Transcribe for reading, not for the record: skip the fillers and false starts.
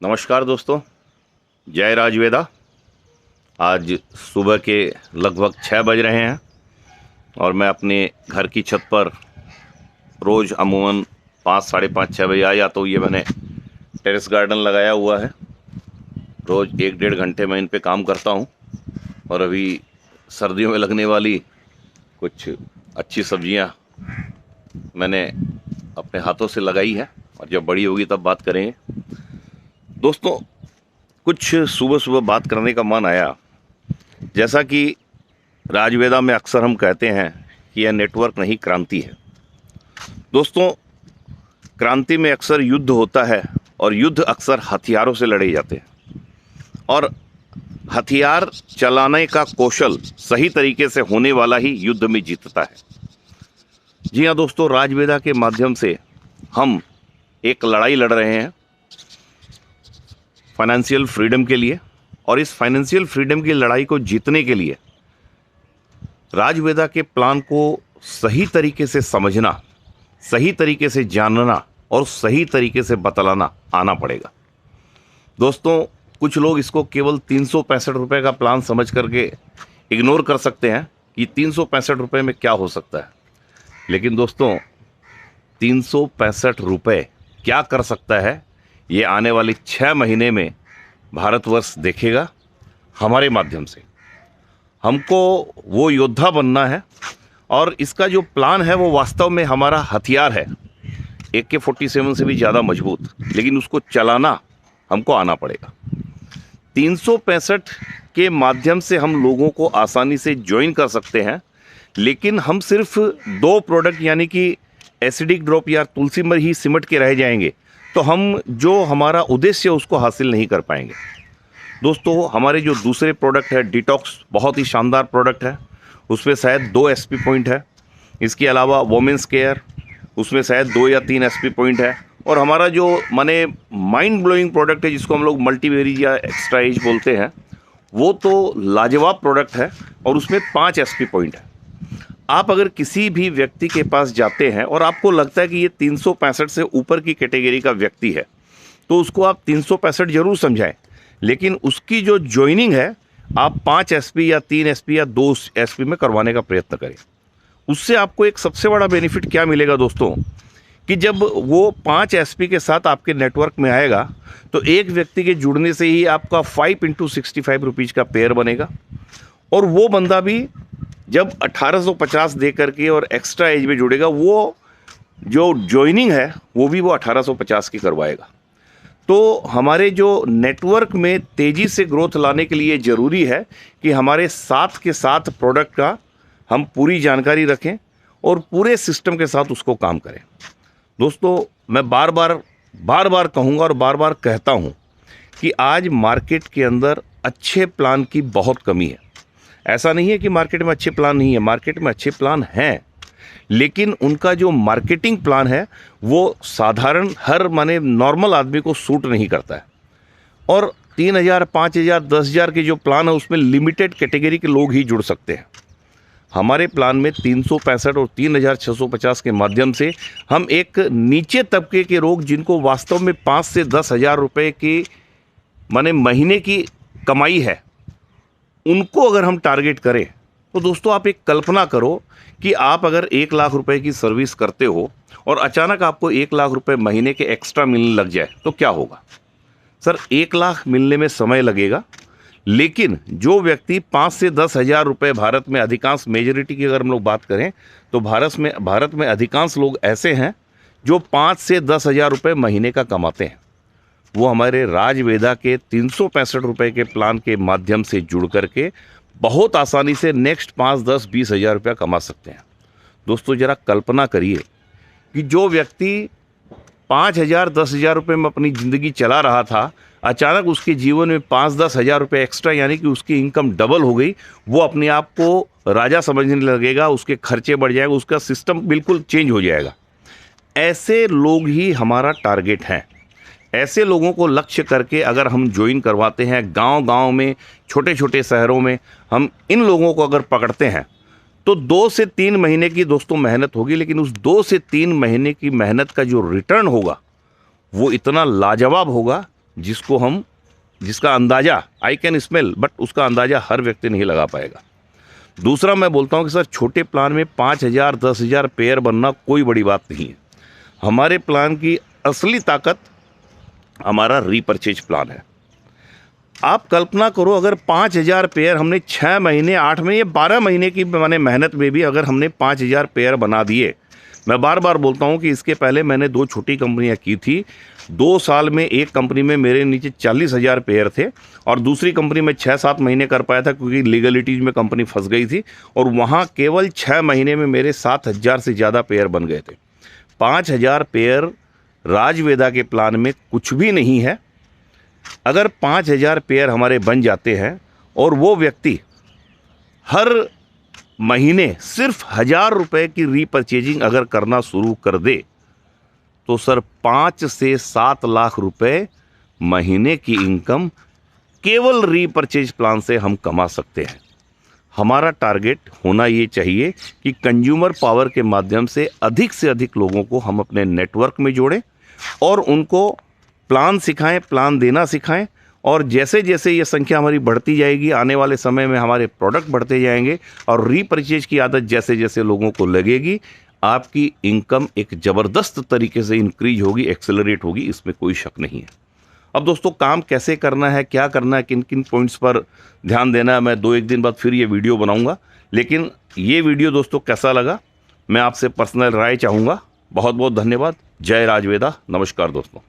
नमस्कार दोस्तों, जय राजवेदा। आज सुबह के लगभग 6 बज रहे हैं और मैं अपने घर की छत पर रोज़ अमूमन 5, साढ़े 5, 6 बजे आ जाता हूँ। ये मैंने टेरेस गार्डन लगाया हुआ है। रोज़ 1-1.5 घंटे मैं इन पे काम करता हूँ और अभी सर्दियों में लगने वाली कुछ अच्छी सब्जियाँ मैंने अपने हाथों से लगाई है और जब बड़ी होगी तब बात करेंगे। दोस्तों, कुछ सुबह सुबह बात करने का मन आया। जैसा कि राजवेदा में अक्सर हम कहते हैं कि यह नेटवर्क नहीं, क्रांति है। दोस्तों, क्रांति में अक्सर युद्ध होता है और युद्ध अक्सर हथियारों से लड़े जाते हैं और हथियार चलाने का कौशल सही तरीके से होने वाला ही युद्ध में जीतता है। जी हाँ दोस्तों, राजवेदा के माध्यम से हम एक लड़ाई लड़ रहे हैं फाइनेंशियल फ्रीडम के लिए, और इस फाइनेंशियल फ्रीडम की लड़ाई को जीतने के लिए राजवेदा के प्लान को सही तरीके से समझना, सही तरीके से जानना और सही तरीके से बतलाना आना पड़ेगा। दोस्तों, कुछ लोग इसको केवल 365 रुपये का प्लान समझ करके इग्नोर कर सकते हैं कि 365 रुपये में क्या हो सकता है। लेकिन दोस्तों, 365 रुपये क्या कर सकता है, ये आने वाले 6 महीने में भारतवर्ष देखेगा। हमारे माध्यम से हमको वो योद्धा बनना है और इसका जो प्लान है वो वास्तव में हमारा हथियार है, AK-47 से भी ज़्यादा मजबूत, लेकिन उसको चलाना हमको आना पड़ेगा। 365 के माध्यम से हम लोगों को आसानी से ज्वाइन कर सकते हैं, लेकिन हम सिर्फ 2 प्रोडक्ट यानी कि एसिडिक ड्रॉप या तुलसी में ही सिमट के रह जाएंगे तो हम जो हमारा उद्देश्य है उसको हासिल नहीं कर पाएंगे। दोस्तों, हमारे जो दूसरे प्रोडक्ट है डिटॉक्स, बहुत ही शानदार प्रोडक्ट है। उसमें शायद 2 SP पॉइंट है। इसके अलावा वोमेंस केयर, उसमें शायद 2 या 3 SP पॉइंट है। और हमारा जो माने माइंड ब्लोइंग प्रोडक्ट है जिसको हम लोग मल्टीवेरीज या एक्स्ट्रा एज बोलते हैं, वो तो लाजवाब प्रोडक्ट है और उसमें 5 SP पॉइंट है। आप अगर किसी भी व्यक्ति के पास जाते हैं और आपको लगता है कि ये 365 से ऊपर की कैटेगरी का व्यक्ति है, तो उसको आप 365 जरूर समझाएं, लेकिन उसकी जो ज्वाइनिंग है आप 5 SP या 3 SP या 2 SP में करवाने का प्रयत्न करें। उससे आपको एक सबसे बड़ा बेनिफिट क्या मिलेगा दोस्तों, कि जब वो 5 SP के साथ आपके नेटवर्क में आएगा तो एक व्यक्ति के जुड़ने से ही आपका 5 × 65 रुपीज़ का पेयर बनेगा और वो बंदा भी जब 1850 दे करके और एक्स्ट्रा एज में जुड़ेगा, वो जो ज्वाइनिंग है वो भी वो 1850 की करवाएगा। तो हमारे जो नेटवर्क में तेज़ी से ग्रोथ लाने के लिए ज़रूरी है कि हमारे साथ के साथ प्रोडक्ट का हम पूरी जानकारी रखें और पूरे सिस्टम के साथ उसको काम करें। दोस्तों, मैं बार बार कहूँगा और बार बार कहता हूँ कि आज मार्केट के अंदर अच्छे प्लान की बहुत कमी है। ऐसा नहीं है कि मार्केट में अच्छे प्लान नहीं है, मार्केट में अच्छे प्लान हैं, लेकिन उनका जो मार्केटिंग प्लान है वो साधारण हर माने नॉर्मल आदमी को सूट नहीं करता है। और 3000, 5000, 10,000 के जो प्लान है उसमें लिमिटेड कैटेगरी के लोग ही जुड़ सकते हैं। हमारे प्लान में 365 और 3650 के माध्यम से हम एक नीचे तबके के लोग जिनको वास्तव में 5 से 10 हज़ार रुपये की माने महीने की कमाई है, उनको अगर हम टारगेट करें तो दोस्तों आप एक कल्पना करो कि आप अगर 1 लाख रुपए की सर्विस करते हो और अचानक आपको 1 लाख रुपए महीने के एक्स्ट्रा मिलने लग जाए तो क्या होगा। सर, 1 लाख मिलने में समय लगेगा, लेकिन जो व्यक्ति 5 से 10 हज़ार रुपये, भारत में अधिकांश मेजॉरिटी की अगर हम लोग बात करें तो भारत में अधिकांश लोग ऐसे हैं जो 5 से 10 हज़ार रुपये महीने का कमाते हैं। वो हमारे राजवेदा के 365 रुपये के प्लान के माध्यम से जुड़ करके बहुत आसानी से नेक्स्ट 5, 10, 20 हज़ार रुपया कमा सकते हैं। दोस्तों, ज़रा कल्पना करिए कि जो व्यक्ति 5,000, 10,000 रुपये में अपनी ज़िंदगी चला रहा था, अचानक उसके जीवन में 5-10 हज़ार रुपये एक्स्ट्रा यानी कि उसकी इनकम डबल हो गई। वो अपने आप को राजा समझने लगेगा, उसके खर्चे बढ़ जाएगा, उसका सिस्टम बिल्कुल चेंज हो जाएगा। ऐसे लोग ही हमारा टारगेट हैं। ऐसे लोगों को लक्ष्य करके अगर हम ज्वाइन करवाते हैं गांव-गांव में, छोटे छोटे शहरों में, हम इन लोगों को अगर पकड़ते हैं तो 2 से 3 महीने की दोस्तों मेहनत होगी, लेकिन उस 2 से 3 महीने की मेहनत का जो रिटर्न होगा वो इतना लाजवाब होगा जिसका अंदाज़ा आई कैन स्मेल, बट उसका अंदाज़ा हर व्यक्ति नहीं लगा पाएगा। दूसरा मैं बोलता हूँ कि सर छोटे प्लान में 5,000 10,000 पेयर बनना कोई बड़ी बात नहीं है। हमारे प्लान की असली ताकत हमारा रीपरचेज प्लान है। आप कल्पना करो, अगर 5,000 पेयर हमने 6 महीने 8 महीने 12 महीने की मैंने मेहनत में भी अगर हमने 5,000 पेयर बना दिए। मैं बार बार बोलता हूँ कि इसके पहले मैंने 2 छोटी कंपनियाँ की थी। 2 साल में एक कंपनी में मेरे नीचे 40,000 पेयर थे और दूसरी कंपनी में 6-7 महीने कर पाया था, क्योंकि लीगलिटीज़ में कंपनी फंस गई थी, और वहाँ केवल 6 महीने में मेरे 7,000 से ज़्यादा पेयर बन गए थे। 5,000 पेयर राजवेदा के प्लान में कुछ भी नहीं है। अगर 5,000 पेयर हमारे बन जाते हैं और वो व्यक्ति हर महीने सिर्फ 1,000 रुपये की रीपरचेजिंग अगर करना शुरू कर दे, तो सर 5 से 7 लाख रुपए महीने की इनकम केवल रीपरचेज प्लान से हम कमा सकते हैं। हमारा टारगेट होना ये चाहिए कि कंज्यूमर पावर के माध्यम से अधिक लोगों को हम अपने नेटवर्क में जोड़ें और उनको प्लान सिखाएं, प्लान देना सिखाएं, और जैसे जैसे ये संख्या हमारी बढ़ती जाएगी, आने वाले समय में हमारे प्रोडक्ट बढ़ते जाएंगे और रीपरचेज की आदत जैसे जैसे लोगों को लगेगी, आपकी इनकम एक ज़बरदस्त तरीके से इंक्रीज होगी, एक्सेलरेट होगी, इसमें कोई शक नहीं है। अब दोस्तों, काम कैसे करना है, क्या करना है, किन किन पॉइंट्स पर ध्यान देना है, मैं 2-1 दिन बाद फिर ये वीडियो बनाऊंगा। लेकिन ये वीडियो दोस्तों कैसा लगा, मैं आपसे पर्सनल राय चाहूँगा। बहुत बहुत धन्यवाद। जय राजवेदा। नमस्कार दोस्तों।